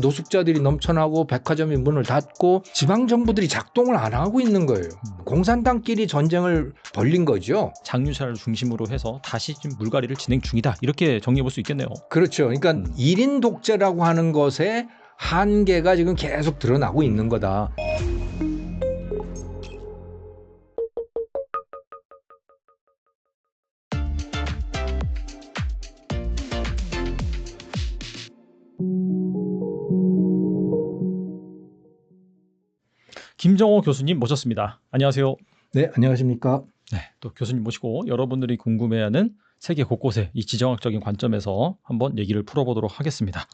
노숙자들이 넘쳐나고 백화점이 문을 닫고 지방 정부들이 작동을 안 하고 있는 거예요. 공산당끼리 전쟁을 벌린 거죠. 장유차를 중심으로 해서 다시 지금 물갈이를 진행 중이다. 이렇게 정리해 볼 수 있겠네요. 그렇죠. 그러니까 1인 독재라고 하는 것의 한계가 지금 계속 드러나고 있는 거다. 김정호 교수님 모셨습니다. 안녕하세요. 네, 안녕하십니까. 네, 또 교수님 모시고 여러분들이 궁금해하는 세계 곳곳의 이 지정학적인 관점에서 한번 얘기를 풀어보도록 하겠습니다.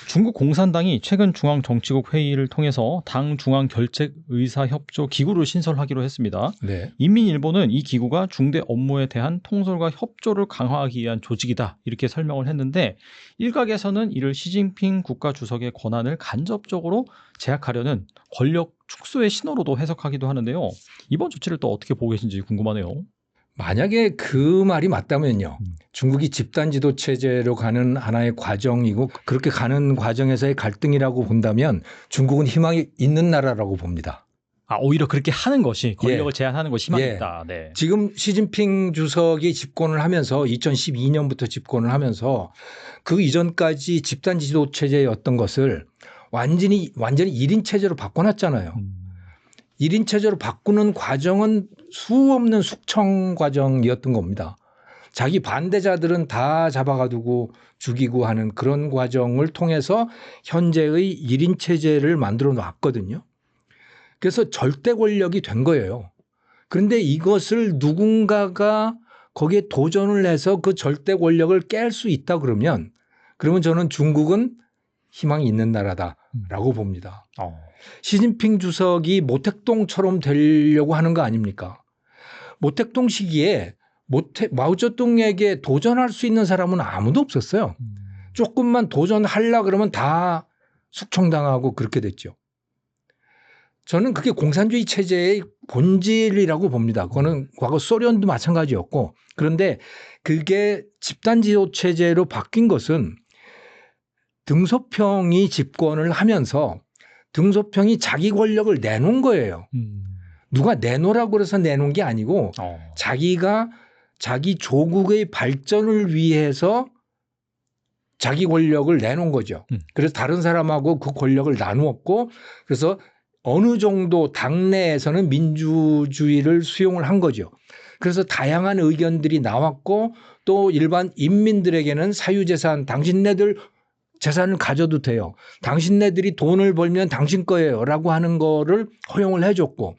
중국 공산당이 최근 중앙정치국 회의를 통해서 당 중앙결책의사협조 기구를 신설하기로 했습니다. 네. 인민일보는 이 기구가 중대 업무에 대한 통솔과 협조를 강화하기 위한 조직이다 이렇게 설명을 했는데, 일각에서는 이를 시진핑 국가주석의 권한을 간접적으로 제약하려는 권력 축소의 신호로도 해석하기도 하는데요. 이번 조치를 또 어떻게 보고 계신지 궁금하네요. 만약에 그 말이 맞다면요. 중국이 집단 지도 체제로 가는 하나의 과정이고 그렇게 가는 과정에서의 갈등이라고 본다면 중국은 희망이 있는 나라라고 봅니다. 아, 오히려 그렇게 하는 것이 권력을 제한하는 것이 희망이 있다. 네. 지금 시진핑 주석이 집권을 하면서 2012년부터 집권을 하면서 그 이전까지 집단 지도 체제였던 것을 완전히 1인 체제로 바꿔놨잖아요. 1인 체제로 바꾸는 과정은 수없는 숙청 과정이었던 겁니다. 자기 반대자들은 다 잡아가두고 죽이고 하는 그런 과정을 통해서 현재의 1인 체제를 만들어 놨거든요. 그래서 절대 권력이 된 거예요. 그런데 이것을 누군가가 거기에 도전을 해서 그 절대 권력을 깰 수 있다 그러면 저는 중국은 희망이 있는 나라다라고 봅니다. 시진핑 주석이 모택동처럼 되려고 하는 거 아닙니까? 모택동 시기에 마오쩌둥에게 도전할 수 있는 사람은 아무도 없었어요. 조금만 도전하려 그러면 다 숙청당하고 그렇게 됐죠. 저는 그게 공산주의 체제의 본질이라고 봅니다. 그거는 과거 소련도 마찬가지였고, 그런데 그게 집단지도 체제로 바뀐 것은 등소평이 집권을 하면서 등소평이 자기 권력을 내놓은 거예요. 누가 내놓으라고 해서 내놓은 게 아니고 자기가 자기 조국의 발전을 위해서 자기 권력을 내놓은 거죠. 그래서 다른 사람하고 그 권력을 나누었고, 그래서 어느 정도 당내에서는 민주주의를 수용을 한 거죠. 그래서 다양한 의견들이 나왔고, 또 일반 인민들에게는 사유재산, 당신네들 재산을 가져도 돼요. 당신네들이 돈을 벌면 당신 거예요 라고 하는 거를 허용을 해줬고,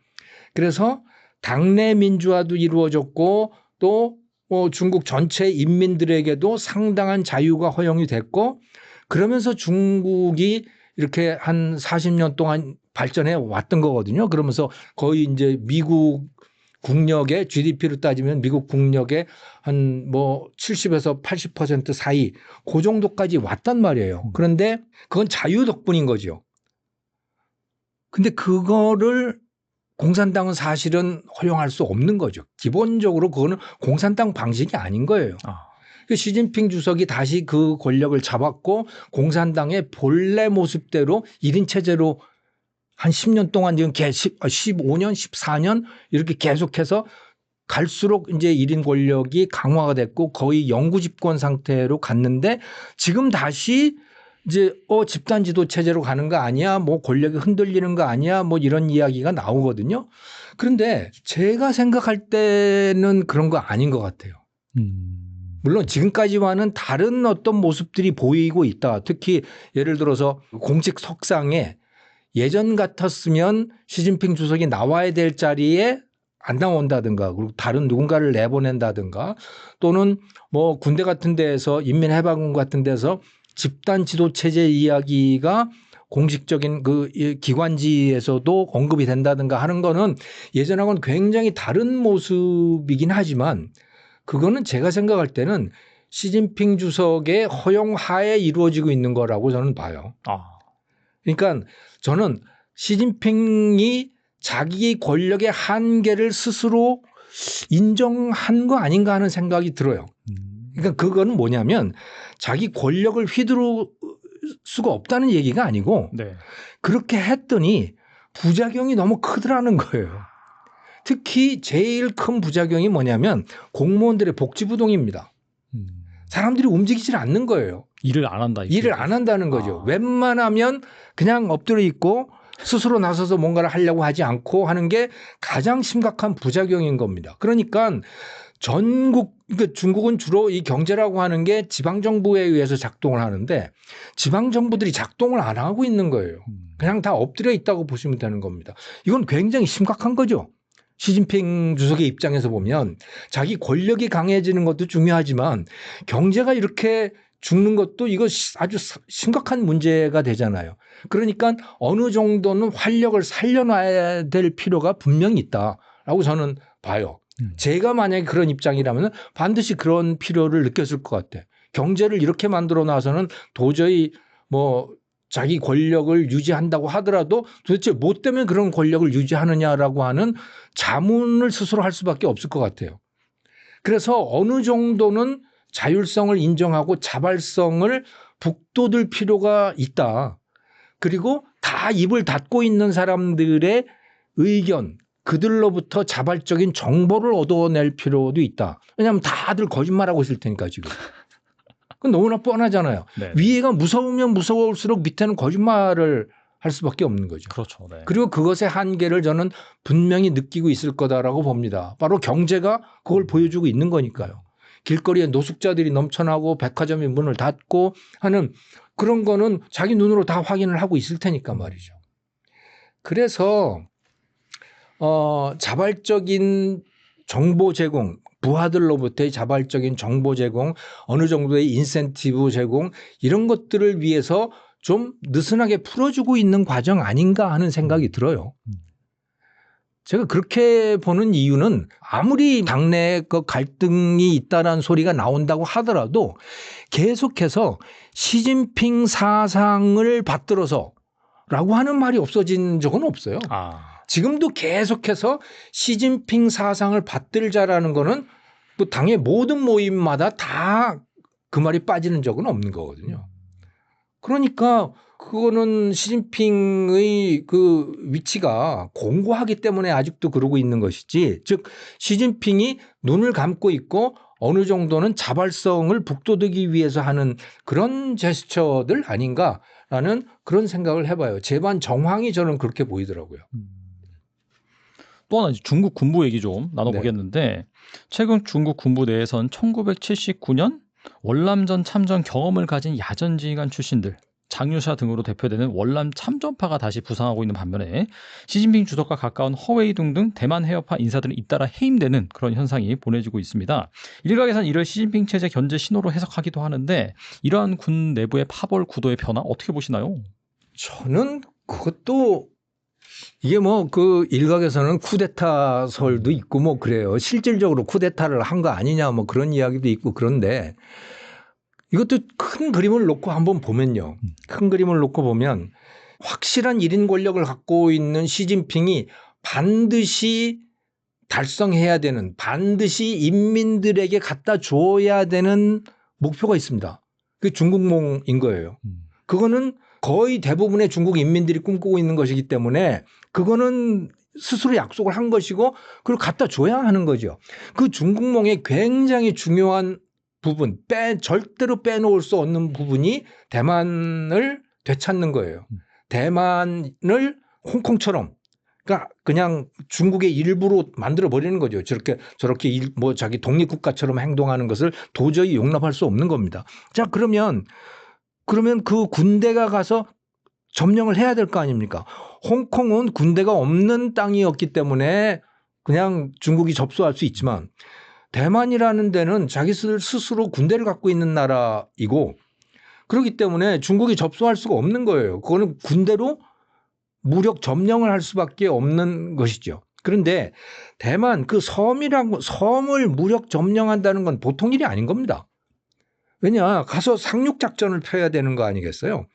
그래서 당내 민주화도 이루어졌고, 또 중국 전체 인민들에게도 상당한 자유가 허용이 됐고, 그러면서 중국이 이렇게 한 40년 동안 발전해 왔던 거거든요. 그러면서 거의 이제 미국 국력의 GDP로 따지면 미국 국력의 한 70에서 80% 사이 그 정도까지 왔단 말이에요. 그런데 그건 자유 덕분인 거죠. 근데 그거를 공산당은 사실은 허용할 수 없는 거죠. 기본적으로 그거는 공산당 방식이 아닌 거예요. 시진핑 주석이 다시 그 권력을 잡았고 공산당의 본래 모습대로 1인 체제로 한 10년 동안 지금 15년, 14년 이렇게 계속해서 갈수록 이제 1인 권력이 강화가 됐고 거의 영구 집권 상태로 갔는데, 지금 다시 이제 집단 지도 체제로 가는 거 아니야? 권력이 흔들리는 거 아니야? 이런 이야기가 나오거든요. 그런데 제가 생각할 때는 그런 거 아닌 것 같아요. 물론 지금까지와는 다른 어떤 모습들이 보이고 있다. 특히 예를 들어서 공식 석상에 예전 같았으면 시진핑 주석이 나와야 될 자리에 안 나온다든가, 그리고 다른 누군가를 내보낸다든가, 또는 군대 같은 데에서 인민해방군 같은 데서 집단 지도 체제 이야기가 공식적인 그 기관지에서도 언급이 된다든가 하는 거는 예전하고는 굉장히 다른 모습이긴 하지만, 그거는 제가 생각할 때는 시진핑 주석의 허용하에 이루어지고 있는 거라고 저는 봐요. 그러니까 저는 시진핑이 자기 권력의 한계를 스스로 인정한 거 아닌가 하는 생각이 들어요. 그러니까 그거는 뭐냐면 자기 권력을 수가 없다는 얘기가 아니고 네. 그렇게 했더니 부작용이 너무 크더라는 거예요. 특히 제일 큰 부작용이 뭐냐면 공무원들의 복지부동입니다. 사람들이 움직이질 않는 거예요. 일을 안 한다. 일을 안 한다는 거죠. 웬만하면 그냥 엎드려 있고 스스로 나서서 뭔가를 하려고 하지 않고 하는 게 가장 심각한 부작용인 겁니다. 그러니까 그러니까 중국은 주로 이 경제라고 하는 게 지방정부에 의해서 작동을 하는데 지방정부들이 작동을 안 하고 있는 거예요. 그냥 다 엎드려 있다고 보시면 되는 겁니다. 이건 굉장히 심각한 거죠. 시진핑 주석의 입장에서 보면 자기 권력이 강해지는 것도 중요하지만 경제가 이렇게 죽는 것도 이거 아주 심각한 문제가 되잖아요. 그러니까 어느 정도는 활력을 살려놔야 될 필요가 분명히 있다라고 저는 봐요. 제가 만약에 그런 입장이라면 반드시 그런 필요를 느꼈을 것 같아. 경제를 이렇게 만들어 놔서는 도저히 뭐 자기 권력을 유지한다고 하더라도 도대체 뭐 때문에 그런 권력을 유지하느냐라고 하는 자문을 스스로 할 수밖에 없을 것 같아요. 그래서 어느 정도는 자율성을 인정하고 자발성을 북돋을 필요가 있다. 그리고 다 입을 닫고 있는 사람들의 의견, 그들로부터 자발적인 정보를 얻어낼 필요도 있다. 왜냐하면 다들 거짓말하고 있을 테니까 지금. 그건 너무나 뻔하잖아요. 네. 위에가 무서우면 무서울수록 밑에는 거짓말을 할 수밖에 없는 거죠. 그렇죠. 네. 그리고 그것의 한계를 저는 분명히 느끼고 있을 거다라고 봅니다. 바로 경제가 그걸 보여주고 있는 거니까요. 길거리에 노숙자들이 넘쳐나고 백화점이 문을 닫고 하는 그런 거는 자기 눈으로 다 확인을 하고 있을 테니까 말이죠. 그래서 자발적인 정보 제공, 부하들로부터의 자발적인 정보 제공, 어느 정도의 인센티브 제공 이런 것들을 위해서 좀 느슨하게 풀어주고 있는 과정 아닌가 하는 생각이 들어요. 제가 그렇게 보는 이유는 아무리 당내에 그 갈등이 있다라는 소리가 나온다고 하더라도 계속해서 시진핑 사상을 받들어서라고 하는 말이 없어진 적은 없어요. 지금도 계속해서 시진핑 사상을 받들자라는 거는 뭐 당의 모든 모임마다 다 그 말이 빠지는 적은 없는 거거든요. 그러니까 그거는 시진핑의 그 위치가 공고하기 때문에 아직도 그러고 있는 것이지, 즉 시진핑이 눈을 감고 있고 어느 정도는 자발성을 북돋우기 위해서 하는 그런 제스처들 아닌가라는 그런 생각을 해봐요. 제반 정황이 저는 그렇게 보이더라고요. 또 하나 중국 군부 얘기 좀 나눠보겠는데 네. 최근 중국 군부 내에선 1979년 월남전 참전 경험을 가진 야전지휘관 출신들 장유샤 등으로 대표되는 월남 참전파가 다시 부상하고 있는 반면에 시진핑 주석과 가까운 허웨이둥 등 대만 해협파 인사들은 잇따라 해임되는 그런 현상이 보내지고 있습니다. 일각에서는 이를 시진핑 체제 견제 신호로 해석하기도 하는데 이러한 군 내부의 파벌 구도의 변화 어떻게 보시나요? 저는 그것도 이게 뭐 그 일각에서는 쿠데타 설도 있고 뭐 그래요. 실질적으로 쿠데타를 한 거 아니냐 뭐 그런 이야기도 있고 그런데 이것도 큰 그림을 놓고 한번 보면요. 큰 그림을 놓고 보면 확실한 1인 권력을 갖고 있는 시진핑이 반드시 달성해야 되는, 반드시 인민들에게 갖다 줘야 되는 목표가 있습니다. 그게 중국몽인 거예요. 그거는 거의 대부분의 중국 인민들이 꿈꾸고 있는 것이기 때문에 그거는 스스로 약속을 한 것이고 그걸 갖다 줘야 하는 거죠. 그 중국몽의 굉장히 중요한 부분, 절대로 빼놓을 수 없는 부분이 대만을 되찾는 거예요. 대만을 홍콩처럼, 그러니까 그냥 중국의 일부로 만들어 버리는 거죠. 저렇게 뭐 자기 독립국가처럼 행동하는 것을 도저히 용납할 수 없는 겁니다. 자, 그러면 그 군대가 가서 점령을 해야 될 거 아닙니까? 홍콩은 군대가 없는 땅이었기 때문에 그냥 중국이 접수할 수 있지만 대만이라는 데는 자기 스스로 군대를 갖고 있는 나라이고 그렇기 때문에 중국이 접수할 수가 없는 거예요. 그거는 군대로 무력 점령을 할 수밖에 없는 것이죠. 그런데 대만 그 섬을 무력 점령한다는 건 보통 일이 아닌 겁니다. 왜냐? 가서 상륙작전을 펴야 되는 거 아니겠어요?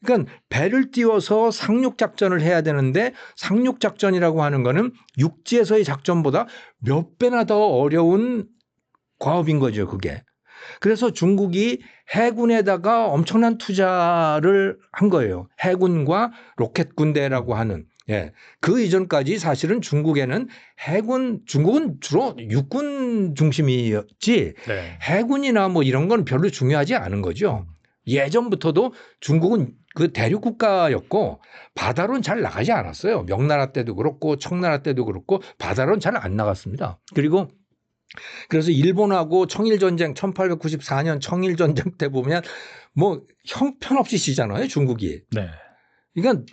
그러니까 배를 띄워서 상륙작전을 해야 되는데 상륙작전이라고 하는 거는 육지에서의 작전보다 몇 배나 더 어려운 과업인 거죠, 그게. 그래서 중국이 해군에다가 엄청난 투자를 한 거예요. 해군과 로켓 군대라고 하는. 예. 그 이전까지 사실은 중국은 주로 육군 중심이었지 네. 해군이나 뭐 이런 건 별로 중요하지 않은 거죠. 예전부터도 중국은 그 대륙 국가였고 바다로는 잘 나가지 않았어요. 명나라 때도 그렇고 청나라 때도 그렇고 바다로는 잘 안 나갔습니다. 그리고 그래서 일본하고 청일전쟁 1894년 청일전쟁 때 보면 뭐 형편없이 지잖아요. 중국이. 네. 이건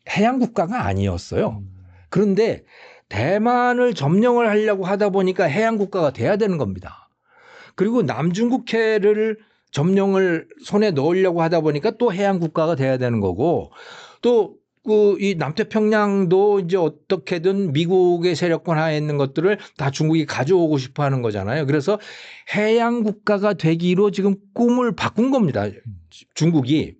해양 국가가 아니었어요. 그런데 대만을 점령을 하려고 하다 보니까 해양 국가가 돼야 되는 겁니다. 그리고 남중국해를 점령을 손에 넣으려고 하다 보니까 또 해양 국가가 돼야 되는 거고 또 이 남태평양도 이제 어떻게든 미국의 세력권 하에 있는 것들을 다 중국이 가져오고 싶어 하는 거잖아요. 그래서 해양 국가가 되기로 지금 꿈을 바꾼 겁니다. 중국이.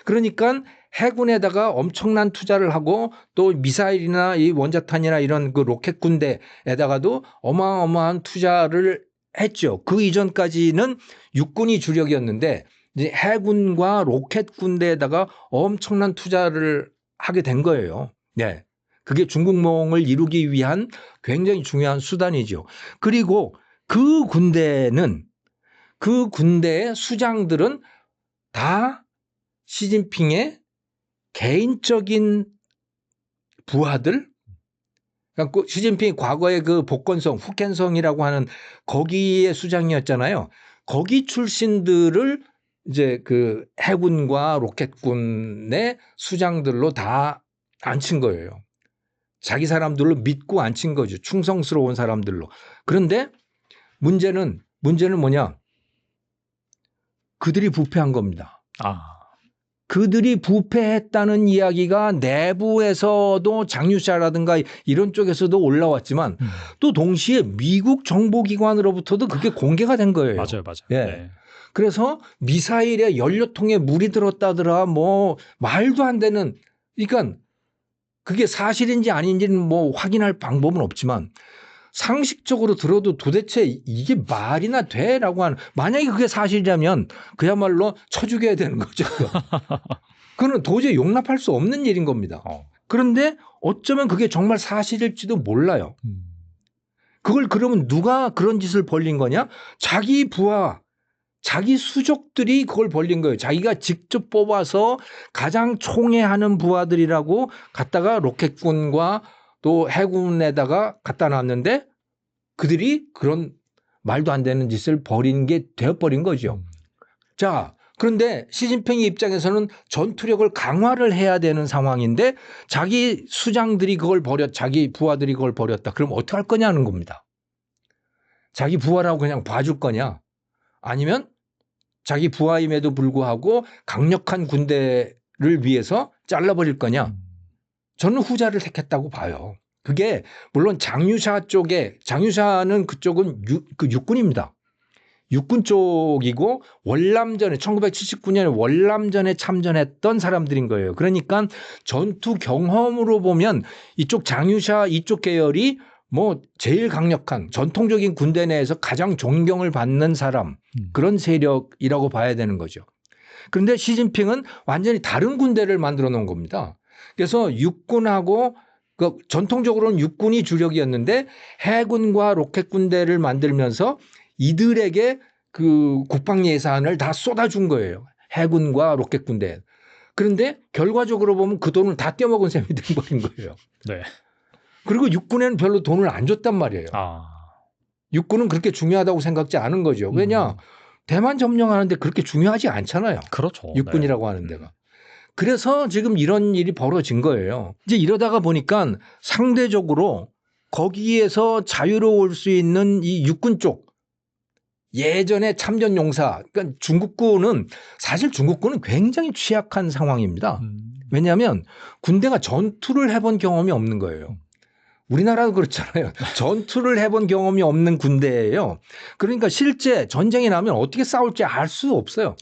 그러니까 해군에다가 엄청난 투자를 하고 또 미사일이나 이 원자탄이나 이런 그 로켓 군대에다가도 어마어마한 투자를 했죠. 그 이전까지는 육군이 주력이었는데 이제 해군과 로켓 군대에다가 엄청난 투자를 하게 된 거예요. 네. 그게 중국몽을 이루기 위한 굉장히 중요한 수단이죠. 그리고 그 군대의 수장들은 다 시진핑의 개인적인 부하들, 그러니까 시진핑이 과거에 그 복건성, 후켄성이라고 하는 거기에 수장이었잖아요. 거기 출신들을 이제 그 해군과 로켓군의 수장들로 다 앉힌 거예요. 자기 사람들로 믿고 앉힌 거죠. 충성스러운 사람들로. 그런데 문제는 뭐냐? 그들이 부패한 겁니다. 그들이 부패했다는 이야기가 내부에서도 장유샤라든가 이런 쪽에서도 올라왔지만 또 동시에 미국 정보기관으로부터도 그게 공개가 된 거예요. 맞아요. 예. 네. 그래서 미사일에 연료통에 물이 들었다더라 뭐 말도 안 되는 그러니까 그게 사실인지 아닌지는 뭐 확인할 방법은 없지만 상식적으로 들어도 도대체 이게 말이나 돼라고 하는 만약에 그게 사실이라면 그야말로 쳐 죽여야 되는 거죠. 그건 도저히 용납할 수 없는 일인 겁니다. 그런데 어쩌면 그게 정말 사실일지도 몰라요. 그걸 그러면 누가 그런 짓을 벌린 거냐? 자기 부하, 자기 수족들이 그걸 벌린 거예요. 자기가 직접 뽑아서 가장 총애하는 부하들이라고 갖다가 로켓군과 또 해군에다가 갖다 놨는데 그들이 그런 말도 안 되는 짓을 벌인 게 되어버린 거죠. 자, 그런데 시진핑의 입장에서는 전투력을 강화를 해야 되는 상황인데 자기 수장들이 그걸 자기 부하들이 그걸 벌였다. 그럼 어떻게 할 거냐는 겁니다. 자기 부하라고 그냥 봐줄 거냐? 아니면 자기 부하임에도 불구하고 강력한 군대를 위해서 잘라버릴 거냐? 저는 후자를 택했다고 봐요. 그게 물론 장유샤는 그쪽은 육군입니다. 육군 쪽이고 월남전에 1979년에 월남전에 참전했던 사람들인 거예요. 그러니까 전투 경험으로 보면 이쪽 장유샤 이쪽 계열이 뭐 제일 강력한 전통적인 군대 내에서 가장 존경을 받는 사람 그런 세력이라고 봐야 되는 거죠. 그런데 시진핑은 완전히 다른 군대를 만들어 놓은 겁니다. 그래서 육군하고 전통적으로는 육군이 주력이었는데 해군과 로켓 군대를 만들면서 이들에게 그 국방 예산을 다 쏟아준 거예요. 해군과 로켓 군대. 그런데 결과적으로 보면 그 돈을 다 떼먹은 셈이 돼버린 거예요. 네. 그리고 육군에는 별로 돈을 안 줬단 말이에요. 육군은 그렇게 중요하다고 생각지 않은 거죠. 왜냐? 대만 점령하는데 그렇게 중요하지 않잖아요. 그렇죠. 육군이라고 하는 데가. 그래서 지금 이런 일이 벌어진 거예요. 이제 이러다가 보니까 상대적으로 거기에서 자유로울 수 있는 이 육군 쪽 예전에 참전 용사, 그러니까 사실 중국군은 굉장히 취약한 상황입니다. 왜냐하면 군대가 전투를 해본 경험이 없는 거예요. 우리나라도 그렇잖아요. 전투를 해본 경험이 없는 군대예요. 그러니까 실제 전쟁이 나면 어떻게 싸울지 알 수 없어요.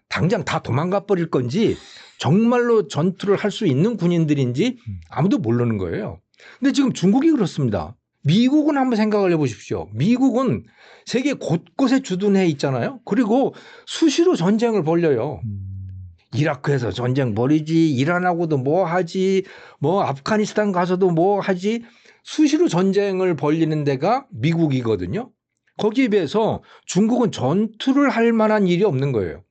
당장 다 도망가 버릴 건지 정말로 전투를 할 수 있는 군인들인지 아무도 모르는 거예요. 근데 지금 중국이 그렇습니다. 미국은 한번 생각을 해보십시오. 미국은 세계 곳곳에 주둔해 있잖아요. 그리고 수시로 전쟁을 벌여요. 이라크에서 전쟁 벌이지, 이란하고도 뭐 하지, 뭐 아프가니스탄 가서도 뭐 하지, 수시로 전쟁을 벌리는 데가 미국이거든요. 거기에 비해서 중국은 전투를 할 만한 일이 없는 거예요.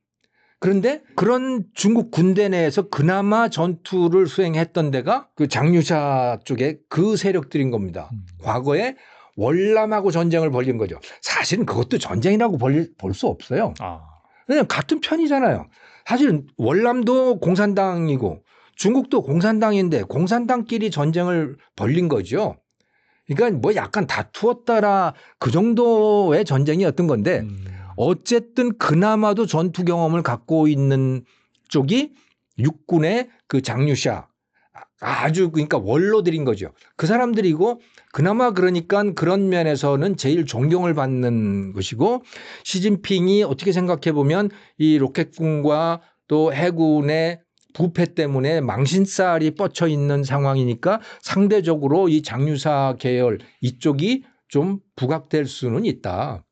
그런데 그런 중국 군대 내에서 그나마 전투를 수행했던 데가 그 장유샤 쪽에 그 세력들인 겁니다. 과거에 월남하고 전쟁을 벌인 거죠. 사실은 그것도 전쟁이라고 볼 수 없어요. 그냥 같은 편이잖아요. 사실은 월남도 공산당이고 중국도 공산당인데 공산당끼리 전쟁을 벌린 거죠. 그러니까 뭐 약간 다투었다라 그 정도의 전쟁이었던 건데 어쨌든 그나마도 전투 경험을 갖고 있는 쪽이 육군의 그 장유샤 아주 그러니까 원로들인 거죠. 그 사람들이고 그나마 그러니까 그런 면에서는 제일 존경을 받는 것이고 시진핑이 어떻게 생각해 보면 이 로켓군과 또 해군의 부패 때문에 망신살이 뻗쳐 있는 상황이니까 상대적으로 이 장유사 계열 이쪽이 좀 부각될 수는 있다.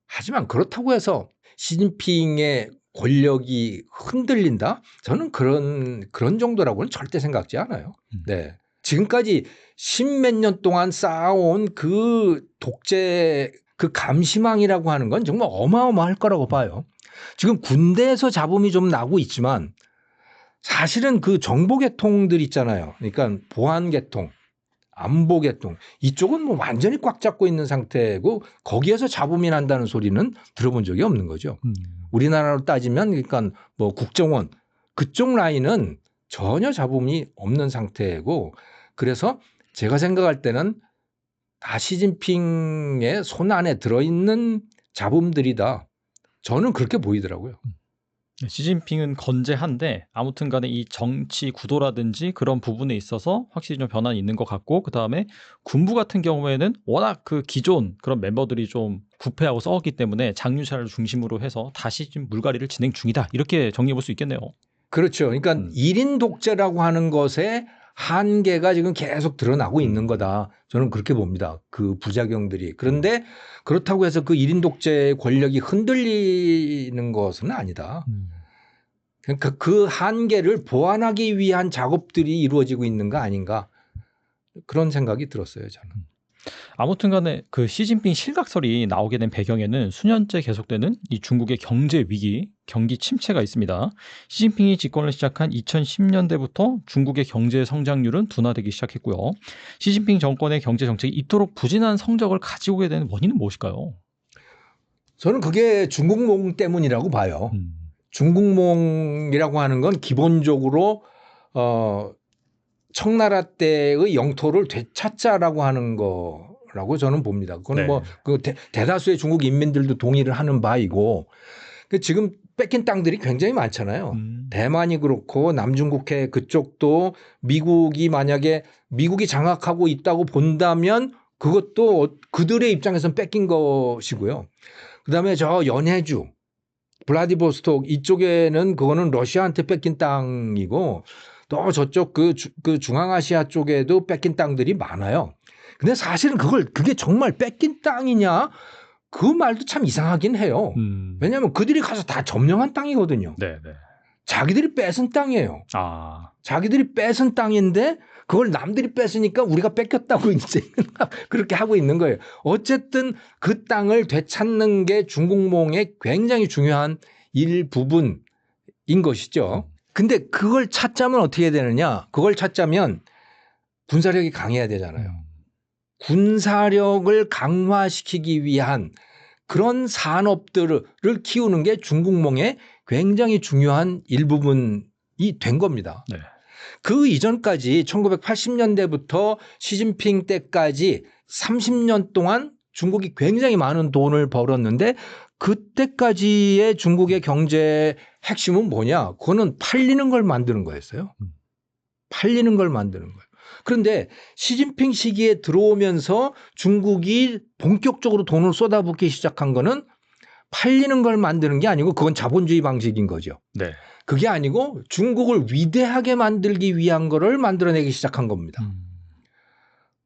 하지만 그렇다고 해서 시진핑의 권력이 흔들린다? 저는 그런 정도라고는 절대 생각지 않아요. 네. 지금까지 십몇 년 동안 쌓아온 그 독재, 그 감시망이라고 하는 건 정말 어마어마할 거라고 봐요. 지금 군대에서 잡음이 좀 나고 있지만 사실은 그 정보계통들 있잖아요. 그러니까 보안계통, 안보계통 이쪽은 뭐 완전히 꽉 잡고 있는 상태고 거기에서 잡음이 난다는 소리는 들어본 적이 없는 거죠. 우리나라로 따지면 그러니까 뭐 국정원 그쪽 라인은 전혀 잡음이 없는 상태고 그래서 제가 생각할 때는 다 시진핑의 손 안에 들어있는 잡음들이다. 저는 그렇게 보이더라고요. 시진핑은 건재한데 아무튼 간에 이 정치 구도라든지 그런 부분에 있어서 확실히 좀 변화는 있는 것 같고 그다음에 군부 같은 경우에는 워낙 그 기존 그런 멤버들이 좀 부패하고 썩었기 때문에 장유샤를 중심으로 해서 다시 좀 물갈이를 진행 중이다. 이렇게 정리해 볼 수 있겠네요. 그렇죠. 그러니까 1인 독재라고 하는 것에 한계가 지금 계속 드러나고 있는 거다. 저는 그렇게 봅니다. 그 부작용들이. 그런데 그렇다고 해서 그 1인 독재의 권력이 흔들리는 것은 아니다. 그러니까 그 한계를 보완하기 위한 작업들이 이루어지고 있는 거 아닌가. 그런 생각이 들었어요. 저는. 아무튼 간에 그 시진핑 실각설이 나오게 된 배경에는 수년째 계속되는 이 중국의 경제 위기, 경기 침체가 있습니다. 시진핑이 집권을 시작한 2010년대부터 중국의 경제 성장률은 둔화되기 시작했고요. 시진핑 정권의 경제 정책이 이토록 부진한 성적을 가지고 오게 된 원인은 무엇일까요? 저는 그게 중국몽 때문이라고 봐요. 중국몽이라고 하는 건 기본적으로 청나라 때의 영토를 되찾자라고 하는 거라고 저는 봅니다. 그건 네. 뭐 그 대다수의 중국 인민들도 동의를 하는 바이고 지금 뺏긴 땅들이 굉장히 많잖아요. 대만이 그렇고 남중국해 그쪽도 미국이 만약에 미국이 장악하고 있다고 본다면 그것도 그들의 입장에서는 뺏긴 것이고요. 그다음에 저 연해주 블라디보스톡 이쪽에는 그거는 러시아한테 뺏긴 땅이고 또 저쪽 그 중앙아시아 쪽에도 뺏긴 땅들이 많아요. 근데 사실은 그게 정말 뺏긴 땅이냐? 그 말도 참 이상하긴 해요. 왜냐하면 그들이 가서 다 점령한 땅이거든요. 네. 자기들이 뺏은 땅이에요. 자기들이 뺏은 땅인데 그걸 남들이 뺏으니까 우리가 뺏겼다고 이제 그렇게 하고 있는 거예요. 어쨌든 그 땅을 되찾는 게 중국몽의 굉장히 중요한 일부분인 것이죠. 근데 그걸 찾자면 어떻게 해야 되느냐? 그걸 찾자면 군사력이 강해야 되잖아요. 군사력을 강화시키기 위한 그런 산업들을 키우는 게 중국몽의 굉장히 중요한 일부분이 된 겁니다. 네. 그 이전까지 1980년대부터 시진핑 때까지 30년 동안 중국이 굉장히 많은 돈을 벌었는데 그때까지의 중국의 경제 핵심은 뭐냐? 그거는 팔리는 걸 만드는 거였어요. 팔리는 걸 만드는 거예요. 그런데 시진핑 시기에 들어오면서 중국이 본격적으로 돈을 쏟아붓기 시작한 거는 팔리는 걸 만드는 게 아니고 그건 자본주의 방식인 거죠. 네. 그게 아니고 중국을 위대하게 만들기 위한 거를 만들어내기 시작한 겁니다.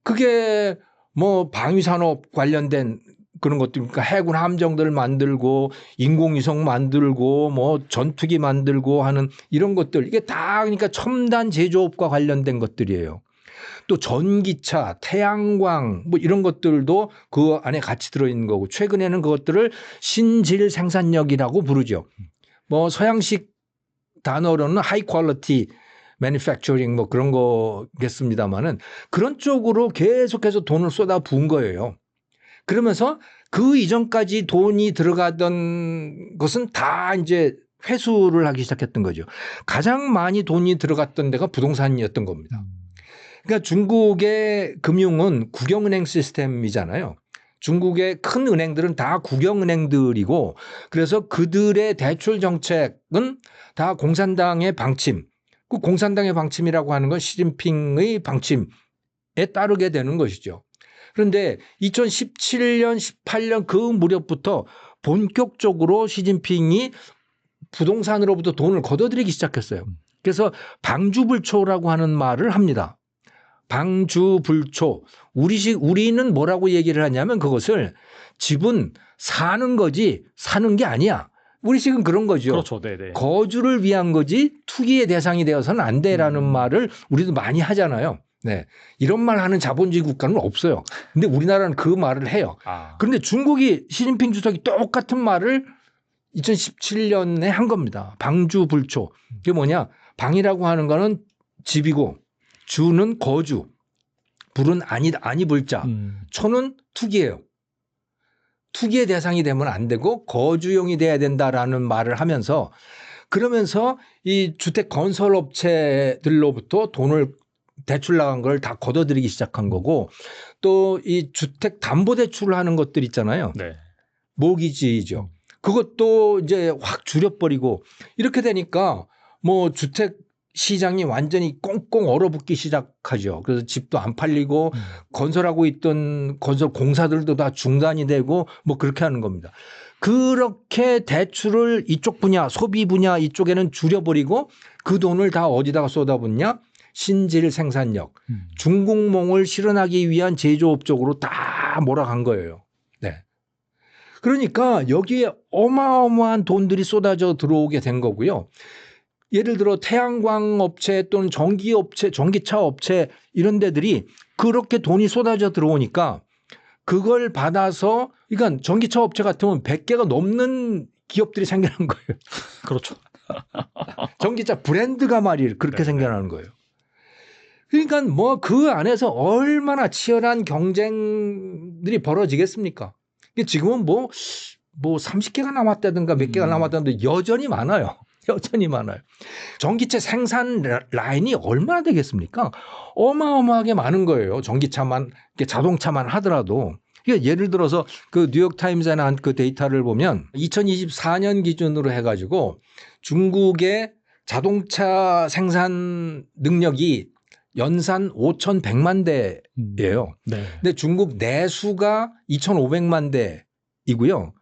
그게 뭐 방위산업 관련된 그런 것들, 그러니까 해군 함정들 만들고 인공위성 만들고 뭐 전투기 만들고 하는 이런 것들, 이게 다 그러니까 첨단 제조업과 관련된 것들이에요. 또 전기차, 태양광 뭐 이런 것들도 그 안에 같이 들어있는 거고, 최근에는 그것들을 신질 생산력이라고 부르죠. 뭐 서양식 단어로는 하이 퀄리티 매니팩처링 뭐 그런 거겠습니다만은 그런 쪽으로 계속해서 돈을 쏟아 부은 거예요. 그러면서 그 이전까지 돈이 들어가던 것은 다 이제 회수를 하기 시작했던 거죠. 가장 많이 돈이 들어갔던 데가 부동산이었던 겁니다. 그러니까 중국의 금융은 국영은행 시스템이잖아요. 중국의 큰 은행들은 다 국영은행들이고, 그래서 그들의 대출 정책은 다 공산당의 방침, 그 공산당의 방침이라고 하는 건 시진핑의 방침에 따르게 되는 것이죠. 그런데 2017년, 18년 그 무렵부터 본격적으로 시진핑이 부동산으로부터 돈을 걷어들이기 시작했어요. 그래서 방주불초라고 하는 말을 합니다. 방주불초. 우리는 뭐라고 얘기를 하냐면 그것을 집은 사는 거지 사는 게 아니야. 우리식은 그런 거죠. 그렇죠. 네네. 거주를 위한 거지 투기의 대상이 되어서는 안 돼라는 말을 우리도 많이 하잖아요. 네. 이런 말 하는 자본주의 국가는 없어요. 근데 우리나라는 그 말을 해요. 그런데 중국이 시진핑 주석이 똑같은 말을 2017년에 한 겁니다. 방주불초. 그게 뭐냐? 방이라고 하는 거는 집이고, 주는 거주, 불은 아니 불자, 초는 투기예요. 투기의 대상이 되면 안 되고 거주용이 돼야 된다라는 말을 하면서, 그러면서 이 주택 건설 업체들로부터 돈을 대출 나간 걸 다 걷어들이기 시작한 거고, 또 이 주택 담보 대출을 하는 것들 있잖아요. 네. 모기지죠. 그것도 이제 확 줄여버리고, 이렇게 되니까 뭐 주택 시장이 완전히 꽁꽁 얼어붙기 시작하죠. 그래서 집도 안 팔리고 건설하고 있던 건설 공사들도 다 중단이 되고 뭐 그렇게 하는 겁니다. 그렇게 대출을 이쪽 분야, 소비 분야 이쪽에는 줄여버리고 그 돈을 다 어디다가 쏟아붓냐? 신질 생산력, 중국몽을 실현하기 위한 제조업 쪽으로 다 몰아간 거예요. 네. 그러니까 여기에 어마어마한 돈들이 쏟아져 들어오게 된 거고요. 예를 들어 태양광 업체 또는 전기 업체, 전기차 업체 이런 데들이 그렇게 돈이 쏟아져 들어오니까 그걸 받아서, 그러니까 전기차 업체 같으면 100개가 넘는 기업들이 생겨난 거예요. 그렇죠. 전기차 브랜드가 말이에요. 그렇게 생겨나는 거예요. 그러니까 뭐 그 안에서 얼마나 치열한 경쟁들이 벌어지겠습니까? 지금은 뭐 30개가 남았다든가 몇 개가 남았다든가 여전히 많아요. 여전히 많아요. 전기차 생산 라인이 얼마나 되겠습니까? 어마어마하게 많은 거예요. 전기차만, 자동차만 하더라도. 그러니까 예를 들어서 그 뉴욕타임즈에 나온 그 데이터를 보면 2024년 기준으로 해가지고 중국의 자동차 생산 능력이 연산 5,100만 대예요. 네. 근데 중국 내수가 2,500만 대이고요.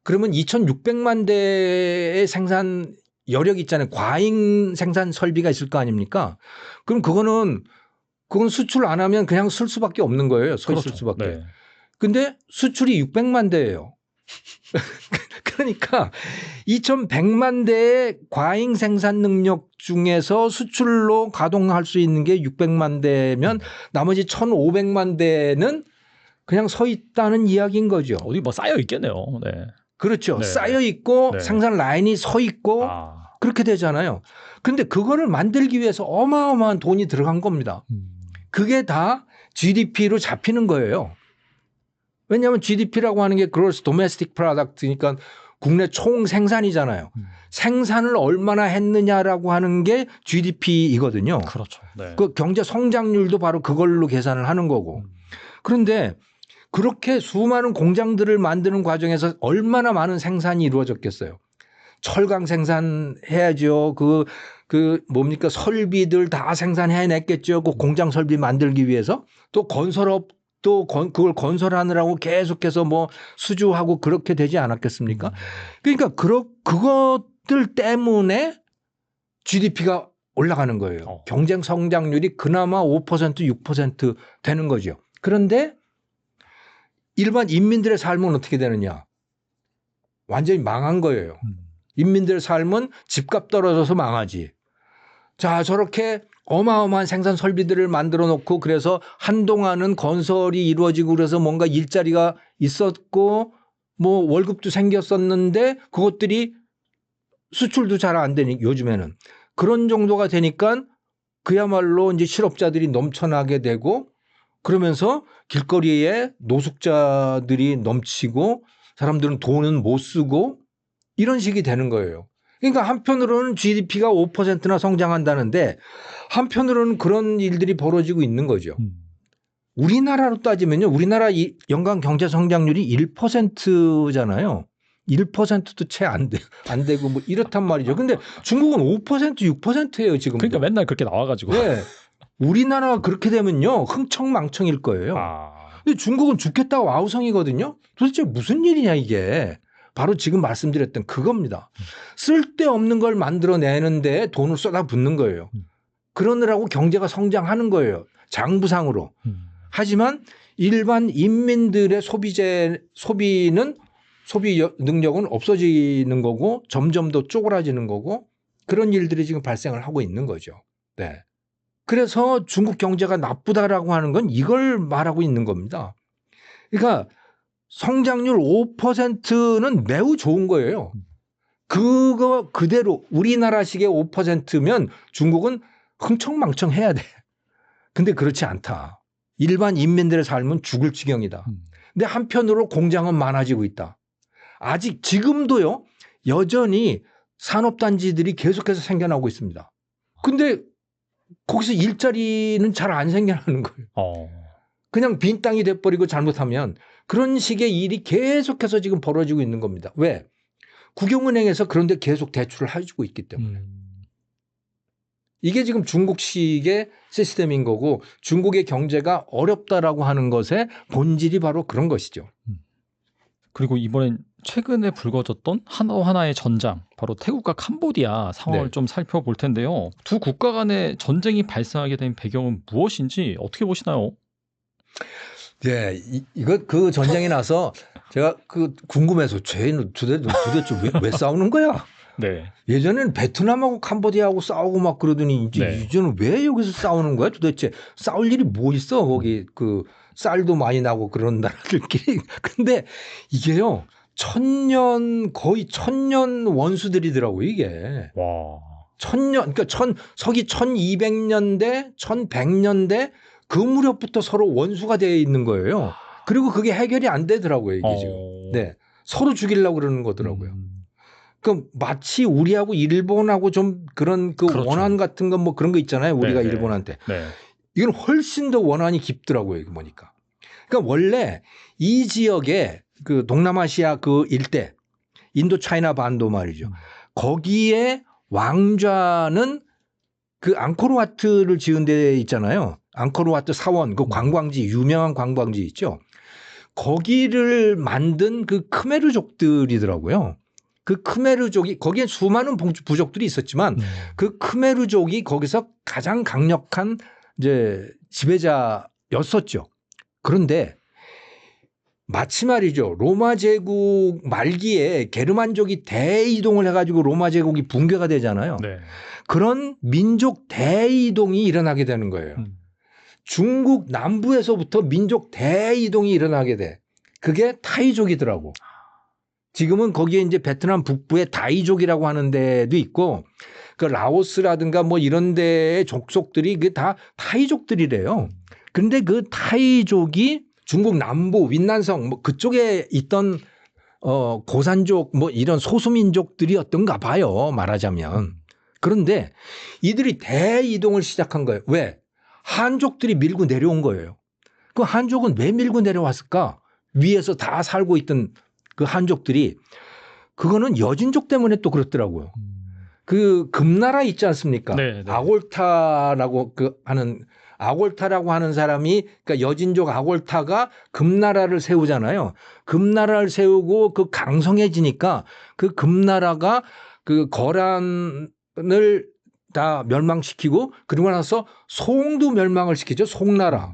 그러면 2,600만 대의 생산 여력 있잖아요. 과잉 생산 설비가 있을 거 아닙니까? 그럼 그건 수출 안 하면 그냥 쓸 수밖에 없는 거예요. 서 있을 그렇죠. 수밖에. 네. 근데 수출이 600만 대예요. 그러니까 2,100만 대의 과잉 생산 능력 중에서 수출로 가동할 수 있는 게 600만 대면 나머지 1,500만 대는 그냥 서 있다는 이야기인 거죠. 어디 뭐 쌓여 있겠네요. 네. 그렇죠. 네. 쌓여 있고 네. 생산 라인이 서 있고 그렇게 되잖아요. 그런데 그거를 만들기 위해서 어마어마한 돈이 들어간 겁니다. 그게 다 GDP로 잡히는 거예요. 왜냐하면 GDP라고 하는 게 Gross Domestic Product니까 국내 총 생산이잖아요. 생산을 얼마나 했느냐라고 하는 게 GDP이거든요. 그렇죠. 네. 그 경제 성장률도 바로 그걸로 계산을 하는 거고. 그런데 그렇게 수많은 공장들을 만드는 과정에서 얼마나 많은 생산이 이루어졌겠어요. 철강 생산해야죠. 뭡니까 설비들 다 생산해냈겠죠. 그 공장 설비 만들기 위해서. 또 건설업 또 그걸 건설하느라고 계속해서 뭐 수주하고 그렇게 되지 않았겠습니까? 그러니까 그것들 때문에 GDP가 올라가는 거예요. 경쟁 성장률이 그나마 5% 6% 되는 거죠. 그런데 일반 인민들의 삶은 어떻게 되느냐? 완전히 망한 거예요. 인민들의 삶은 집값 떨어져서 망하지. 자, 저렇게 어마어마한 생산 설비들을 만들어 놓고 그래서 한동안은 건설이 이루어지고 그래서 뭔가 일자리가 있었고 뭐 월급도 생겼었는데 그것들이 수출도 잘 안 되니 요즘에는 그런 정도가 되니까 그야말로 이제 실업자들이 넘쳐나게 되고 그러면서 길거리에 노숙자들이 넘치고 사람들은 돈은 못 쓰고 이런 식이 되는 거예요. 그러니까 한편으로는 GDP가 5%나 성장한다는데 한편으로는 그런 일들이 벌어지고 있는 거죠. 우리나라로 따지면요. 우리나라 연간 경제 성장률이 1%잖아요. 1%도 채 안 되고 뭐 이렇단 말이죠. 근데 중국은 5%, 6%예요, 지금. 그러니까 맨날 그렇게 나와가지고. 네. 우리나라가 그렇게 되면요. 흥청망청일 거예요. 근데 중국은 죽겠다고 아우성이거든요. 도대체 무슨 일이냐 이게. 바로 지금 말씀드렸던 그겁니다. 쓸데없는 걸 만들어내는데 돈을 쏟아붓는 거예요. 그러느라고 경제가 성장하는 거예요. 장부상으로. 하지만 일반 인민들의 소비는 소비 능력은 없어지는 거고 점점 더 쪼그라지는 거고 그런 일들이 지금 발생을 하고 있는 거죠. 네. 그래서 중국 경제가 나쁘다라고 하는 건 이걸 말하고 있는 겁니다. 그러니까 성장률 5%는 매우 좋은 거예요. 그거 그대로 우리나라식의 5%면 중국은 흥청망청 해야 돼. 근데 그렇지 않다. 일반 인민들의 삶은 죽을 지경이다. 근데 한편으로 공장은 많아지고 있다. 아직 지금도요. 여전히 산업단지들이 계속해서 생겨나고 있습니다. 근데 거기서 일자리는 잘 안 생겨나는 거예요. 그냥 빈 땅이 돼버리고 잘못하면 그런 식의 일이 계속해서 지금 벌어지고 있는 겁니다. 왜? 국영은행에서 그런데 계속 대출을 해주고 있기 때문에. 이게 지금 중국식의 시스템인 거고 중국의 경제가 어렵다라고 하는 것의 본질이 바로 그런 것이죠. 그리고 이번엔 최근에 불거졌던 하나의 전장, 바로 태국과 캄보디아 상황을 네. 좀 살펴볼 텐데요. 두 국가 간의 전쟁이 발생하게 된 배경은 무엇인지 어떻게 보시나요? 네, 이거 그 전쟁이 나서 제가 그 궁금해서 쟤는 도대체 왜 싸우는 거야? 네. 예전에는 베트남하고 캄보디아하고 싸우고 막 그러더니 이제는 왜 여기서 싸우는 거야? 도대체 싸울 일이 뭐 있어? 거기 그 쌀도 많이 나고 그런 나라들끼리. 근데 이게요. 거의 천년 원수들이더라고요, 이게. 와. 그러니까 서기 1200년대, 1100년대 그 무렵부터 서로 원수가 되어 있는 거예요. 그리고 그게 해결이 안 되더라고요, 이게 지금. 네. 서로 죽이려고 그러는 거더라고요. 그럼 마치 우리하고 일본하고 좀 그런 그렇죠. 원한 같은 건 뭐 그런 거 있잖아요. 우리가 네네. 일본한테. 네. 이건 훨씬 더 원한이 깊더라고요. 이거 보니까. 그러니까 원래 이 지역에 그 동남아시아 그 일대 인도 차이나 반도 말이죠. 거기에 왕좌는 그 앙코르와트를 지은 데 있잖아요. 앙코르와트 사원 그 관광지 유명한 관광지 있죠. 거기를 만든 그 크메르족들이더라고요. 그 크메르족이 거기에 수많은 부족들이 있었지만 그 크메르족이 거기서 가장 강력한 이제 지배자였었죠. 그런데 마치 말이죠. 로마 제국 말기에 게르만족이 대이동을 해가지고 로마 제국이 붕괴가 되잖아요. 네. 그런 민족 대이동이 일어나게 되는 거예요. 중국 남부에서부터 민족 대이동이 일어나게 돼. 그게 타이족이더라고. 지금은 거기에 이제 베트남 북부에 다이족이라고 하는 데도 있고 그 라오스라든가 뭐 이런 데의 족속들이 그 다 타이족들이래요. 근데 그 타이족이 중국 남부 윈난성 뭐 그쪽에 있던 고산족 뭐 이런 소수민족들이었던가 봐요. 말하자면. 그런데 이들이 대이동을 시작한 거예요. 왜? 한족들이 밀고 내려온 거예요. 그 한족은 왜 밀고 내려왔을까? 위에서 다 살고 있던 그 한족들이 그거는 여진족 때문에 또 그렇더라고요. 그 금나라 있지 않습니까? 네, 네. 아골타라고 하는 사람이 그러니까 여진족 아골타가 금나라를 세우잖아요. 금나라를 세우고 그 강성해지니까 그 금나라가 그 거란을 다 멸망시키고 그러고 나서 송도 멸망을 시키죠. 송나라.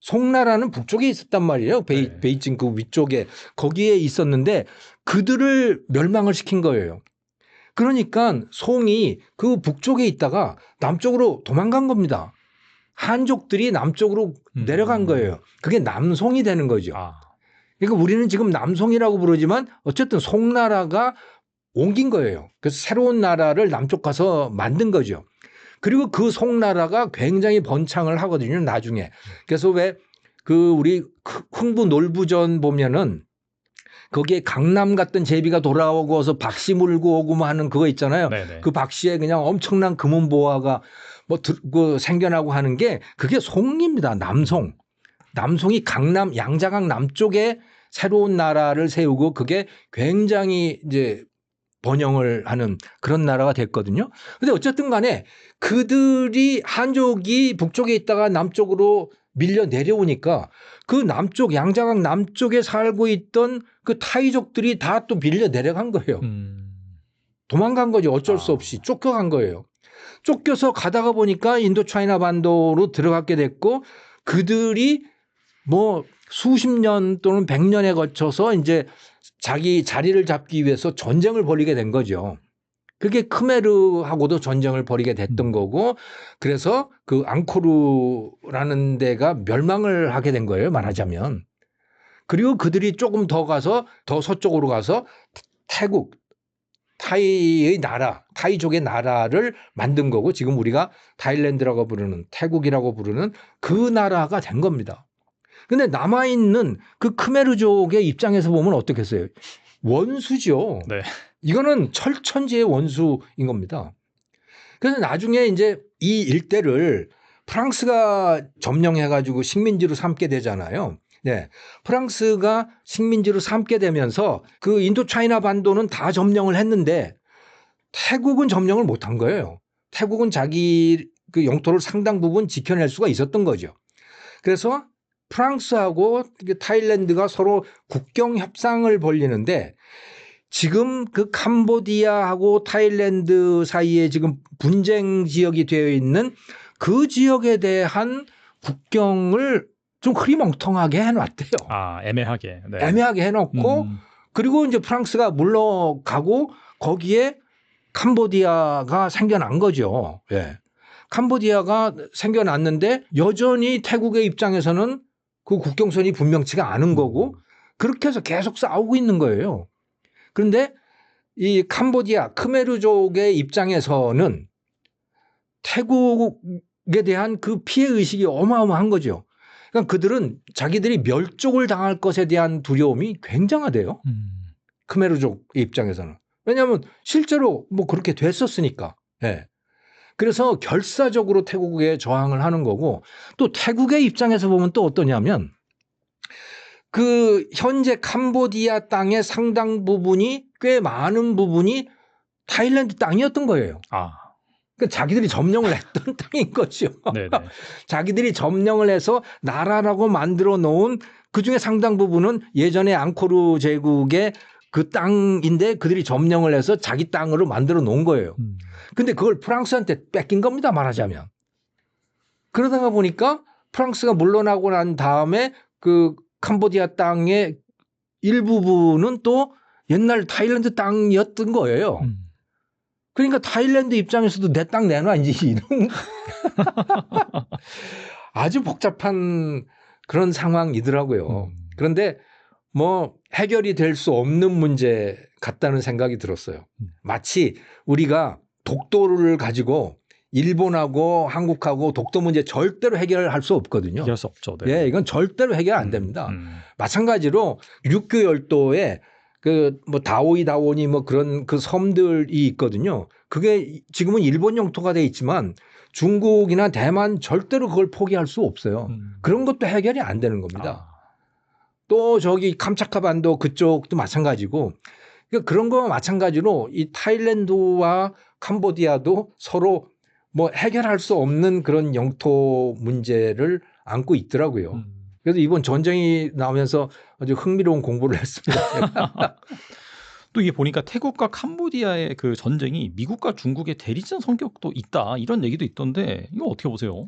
송나라는 북쪽에 있었단 말이에요. 네. 베이징 그 위쪽에 거기에 있었는데 그들을 멸망을 시킨 거예요. 그러니까 송이 그 북쪽에 있다가 남쪽으로 도망간 겁니다. 한족들이 남쪽으로 내려간 거예요. 그게 남송이 되는 거죠. 그러니까 우리는 지금 남송이라고 부르지만 어쨌든 송나라가 옮긴 거예요. 그래서 새로운 나라를 남쪽 가서 만든 거죠. 그리고 그 송나라가 굉장히 번창을 하거든요. 나중에. 그래서 왜 그 우리 흥부 놀부전 보면은 거기에 강남 같은 제비가 돌아오고서 박씨 물고 오고 뭐 하는 그거 있잖아요. 네네. 그 박씨에 그냥 엄청난 금은보화가 뭐 생겨나고 하는 게 그게 송입니다. 남송. 남송이 강남 양자강 남쪽에 새로운 나라를 세우고 그게 굉장히 이제 번영을 하는 그런 나라가 됐거든요. 근데 어쨌든 간에 그들이 한족이 북쪽에 있다가 남쪽으로 밀려 내려오니까 그 남쪽 양자강 남쪽에 살고 있던 그 타이족들이 다 또 밀려 내려간 거예요. 도망간 거죠. 어쩔 수 없이 쫓겨간 거예요. 쫓겨서 가다가 보니까 인도차이나 반도로 들어가게 됐고 그들이 뭐 수십 년 또는 100년에 거쳐서 이제 자기 자리를 잡기 위해서 전쟁을 벌이게 된 거죠. 그게 크메르하고도 전쟁을 벌이게 됐던 거고 그래서 그 앙코르라는 데가 멸망을 하게 된 거예요. 말하자면. 그리고 그들이 조금 더 가서 더 서쪽으로 가서 태국 타이의 나라, 타이족의 나라를 만든 거고 지금 우리가 타일랜드라고 부르는 태국이라고 부르는 그 나라가 된 겁니다. 근데 남아있는 그 크메르족의 입장에서 보면 어떻겠어요? 원수죠. 네. 이거는 철천지의 원수인 겁니다. 그래서 나중에 이제 이 일대를 프랑스가 점령해가지고 식민지로 삼게 되잖아요. 네. 프랑스가 식민지로 삼게 되면서 그 인도차이나 반도는 다 점령을 했는데 태국은 점령을 못한 거예요. 태국은 자기 그 영토를 상당 부분 지켜낼 수가 있었던 거죠. 그래서 프랑스하고 타일랜드가 서로 국경 협상을 벌이는데 지금 그 캄보디아하고 타일랜드 사이에 지금 분쟁 지역이 되어 있는 그 지역에 대한 국경을 좀 흐리멍텅하게 해놨대요. 애매하게. 네. 애매하게 해놓고 그리고 이제 프랑스가 물러가고 거기에 캄보디아가 생겨난 거죠. 예. 캄보디아가 생겨났는데 여전히 태국의 입장에서는 그 국경선이 분명치가 않은 거고 그렇게 해서 계속 싸우고 있는 거예요. 그런데 이 캄보디아 크메르족의 입장에서는 태국에 대한 그 피해 의식이 어마어마한 거죠. 그러니까 그들은 자기들이 멸족을 당할 것에 대한 두려움이 굉장하대요. 크메르족 입장에서는. 왜냐하면 실제로 뭐 그렇게 됐었으니까. 예. 그래서 결사적으로 태국에 저항을 하는 거고 또 태국의 입장에서 보면 또 어떠냐면 그 현재 캄보디아 땅의 상당 부분이 꽤 많은 부분이 타일랜드 땅이었던 거예요. 그러니까 자기들이 점령을 했던 땅인 거죠. 자기들이 점령을 해서 나라라고 만들어 놓은 그중에 상당 부분은 예전에 앙코르 제국의 그 땅인데 그들이 점령을 해서 자기 땅으로 만들어 놓은 거예요. 근데 그걸 프랑스한테 뺏긴 겁니다. 말하자면. 그러다가 보니까 프랑스가 물러나고 난 다음에 그 캄보디아 땅의 일부분은 또 옛날 타일랜드 땅이었던 거예요. 그러니까 타일랜드 입장에서도 내 땅 내놔 이제 이런 아주 복잡한 그런 상황이더라고요. 그런데 뭐 해결이 될 수 없는 문제 같다는 생각이 들었어요. 마치 우리가 독도를 가지고 일본하고 한국하고 독도 문제 절대로 해결할 수 없거든요. 해결할 수 없죠. 네. 예, 이건 절대로 해결 안 됩니다. 마찬가지로 육교 열도에 그 뭐 다오이 다오니 뭐 그런 그 섬들이 있거든요. 그게 지금은 일본 영토가 돼 있지만 중국이나 대만 절대로 그걸 포기할 수 없어요. 그런 것도 해결이 안 되는 겁니다. 또 저기 캄차카 반도 그쪽도 마찬가지고 그러니까 그런 거와 마찬가지로 이 타일랜드와 캄보디아도 서로 뭐 해결할 수 없는 그런 영토 문제를 안고 있더라고요. 그래서 이번 전쟁이 나오면서 아주 흥미로운 공부를 했습니다. 또 이게 보니까 태국과 캄보디아의 그 전쟁이 미국과 중국의 대리전 성격도 있다 이런 얘기도 있던데 이거 어떻게 보세요?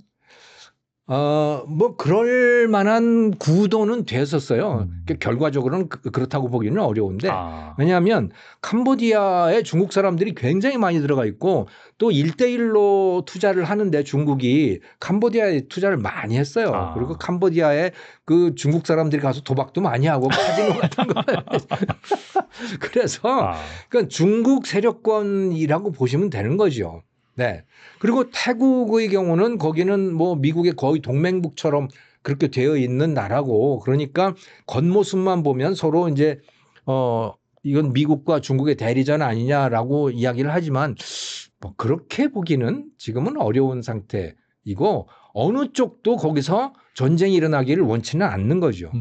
뭐 그럴 만한 구도는 됐었어요. 결과적으로는 그렇다고 보기는 어려운데 왜냐하면 캄보디아에 중국 사람들이 굉장히 많이 들어가 있고 또 1대1로 투자를 하는데 중국이 캄보디아에 투자를 많이 했어요. 그리고 캄보디아에 그 중국 사람들이 가서 도박도 많이 하고 카지노 같은 거. 그래서 그러니까 중국 세력권이라고 보시면 되는 거죠. 네. 그리고 태국의 경우는 거기는 뭐 미국의 거의 동맹국처럼 그렇게 되어 있는 나라고 그러니까 겉모습만 보면 서로 이제 이건 미국과 중국의 대리전 아니냐라고 이야기를 하지만 뭐 그렇게 보기는 지금은 어려운 상태이고 어느 쪽도 거기서 전쟁이 일어나기를 원치는 않는 거죠.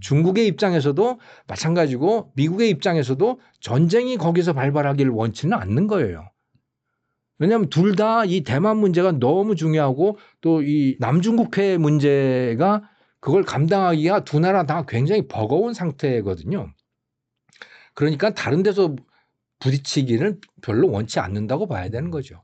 중국의 입장에서도 마찬가지고 미국의 입장에서도 전쟁이 거기서 발발하기를 원치는 않는 거예요. 왜냐하면 둘 다 이 대만 문제가 너무 중요하고 또 이 남중국해 문제가 그걸 감당하기가 두 나라 다 굉장히 버거운 상태거든요. 그러니까 다른 데서 부딪히기는 별로 원치 않는다고 봐야 되는 거죠.